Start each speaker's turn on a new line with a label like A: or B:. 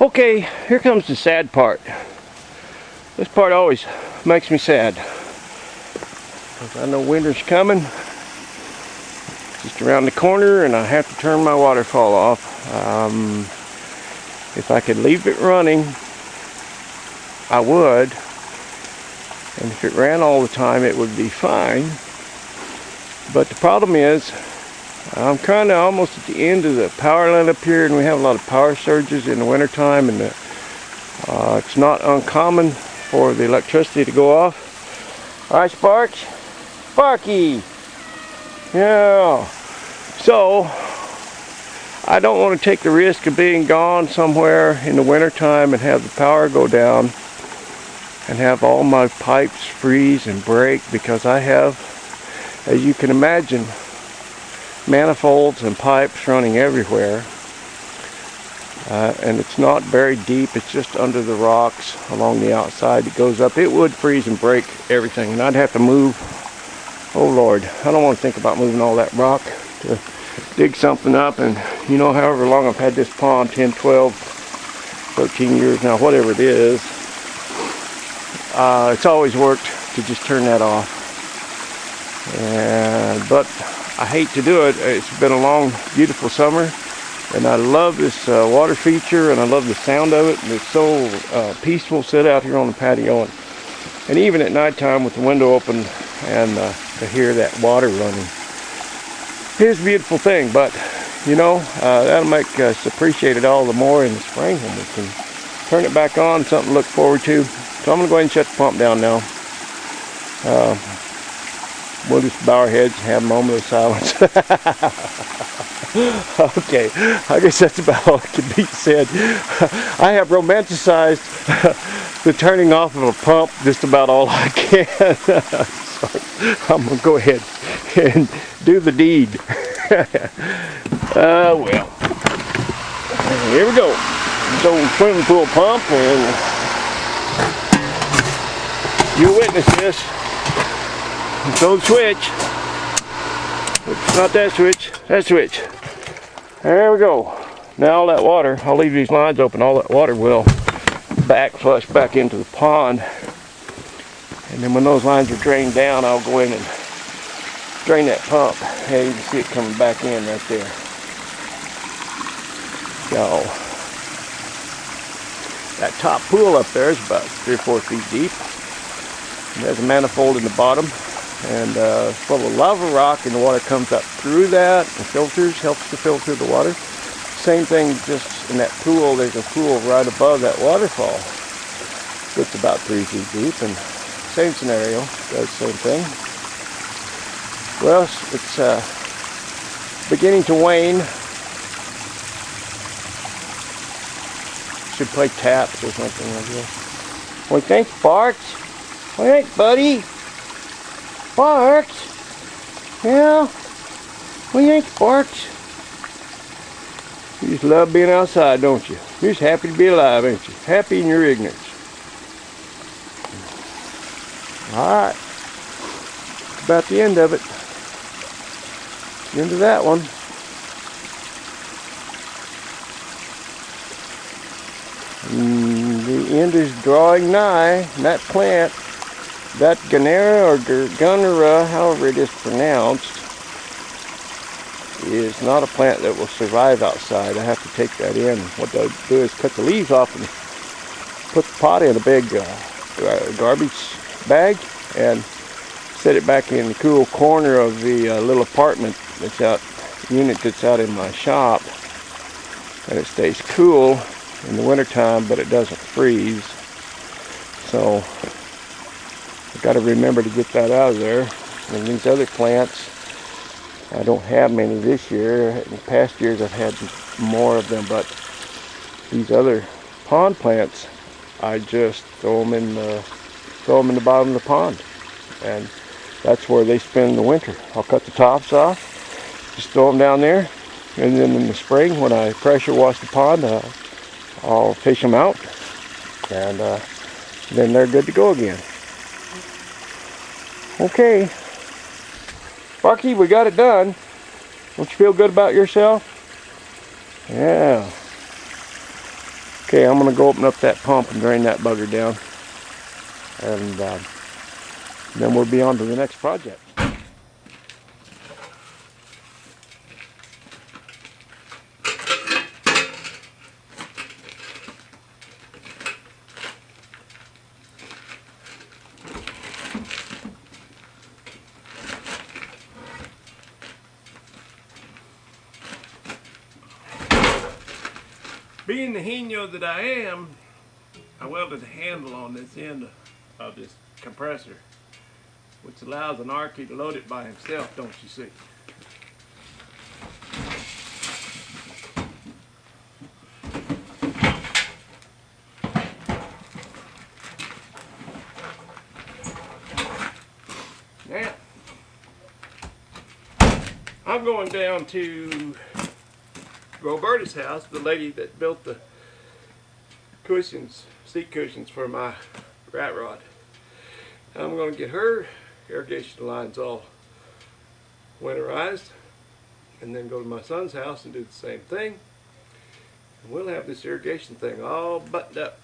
A: Okay, here comes the sad part. This part always makes me sad, because I know winter's coming, just around the corner, and I have to turn my waterfall off. If I could leave it running, I would, and if it ran all the time, it would be fine. But the problem is, I'm kind of almost at the end of the power line up here, and we have a lot of power surges in the wintertime, and it's not uncommon for the electricity to go off. Alright, Sparks? Sparky! Yeah. So, I don't want to take the risk of being gone somewhere in the wintertime and have the power go down and have all my pipes freeze and break, because I have, as you can imagine, manifolds and pipes running everywhere, and it's not very deep. It's just under the rocks along the outside. It goes up. It would freeze and break everything, and I'd have to move. Oh Lord, I don't want to think about moving all that rock to dig something up. And you know, however long I've had this pond, 10, 12, 13 years now, whatever it is, it's always worked to just turn that off. But I hate to do it. It's been a long, beautiful summer, and I love this water feature, and I love the sound of it, and it's so peaceful to sit out here on the patio, and even at nighttime with the window open and to hear that water running. It's a beautiful thing, but you know, that'll make us appreciate it all the more in the spring when we can turn it back on, something to look forward to. So I'm going to go ahead and shut the pump down now. We'll just bow our heads and have a moment of silence. Okay, I guess that's about all that can be said. I have romanticized the turning off of a pump just about all I can. So I'm going to go ahead and do the deed. Well, here we go. This old swimming pool pump, and you witness this. It's old switch. It's not that switch, that switch. There we go. Now all that water, I'll leave these lines open, all that water will flush back into the pond. And then when those lines are drained down, I'll go in and drain that pump. Hey, you can see it coming back in right there. So, that top pool up there is about 3 or 4 feet deep. And there's a manifold in the bottom, and full of lava rock, and the water comes up through that and filters, helps to filter the water. Same thing just in that pool. There's a pool right above that waterfall. It's about 3 feet deep, and same scenario, does the same thing. Well, it's beginning to wane. Should play taps or something like that. What do you think, Sparks? What do you think, buddy? Sparks? Yeah? What do you think, Sparks? You just love being outside, don't you? You're just happy to be alive, ain't you? Happy in your ignorance. Alright. About the end of it. The end of that one. The end is drawing nigh. And that plant, that Gunnera or Gunnera, however it is pronounced, is not a plant that will survive outside. I have to take that in. What I'll do is cut the leaves off and put the pot in a big garbage bag and set it back in the cool corner of the little apartment that's unit that's out in my shop, and it stays cool in the wintertime, but it doesn't freeze. So I've got to remember to get that out of there. And these other plants, I don't have many this year. In past years I've had more of them, but these other pond plants, I just throw them in the bottom of the pond, and that's where they spend the winter. I'll cut the tops off, just throw them down there, and then in the spring when I pressure wash the pond, I'll fish them out, and then they're good to go again. Okay, Sparky, we got it done. Don't you feel good about yourself? Yeah. Okay, I'm going to go open up that pump and drain that bugger down. And then we'll be on to the next project. Being the genio that I am, I welded a handle on this end of this compressor, which allows an RT to load it by himself, don't you see? Now, I'm going down to Roberta's house, the lady that built the cushions, seat cushions for my rat rod. I'm going to get her irrigation lines all winterized, and then go to my son's house and do the same thing. And we'll have this irrigation thing all buttoned up.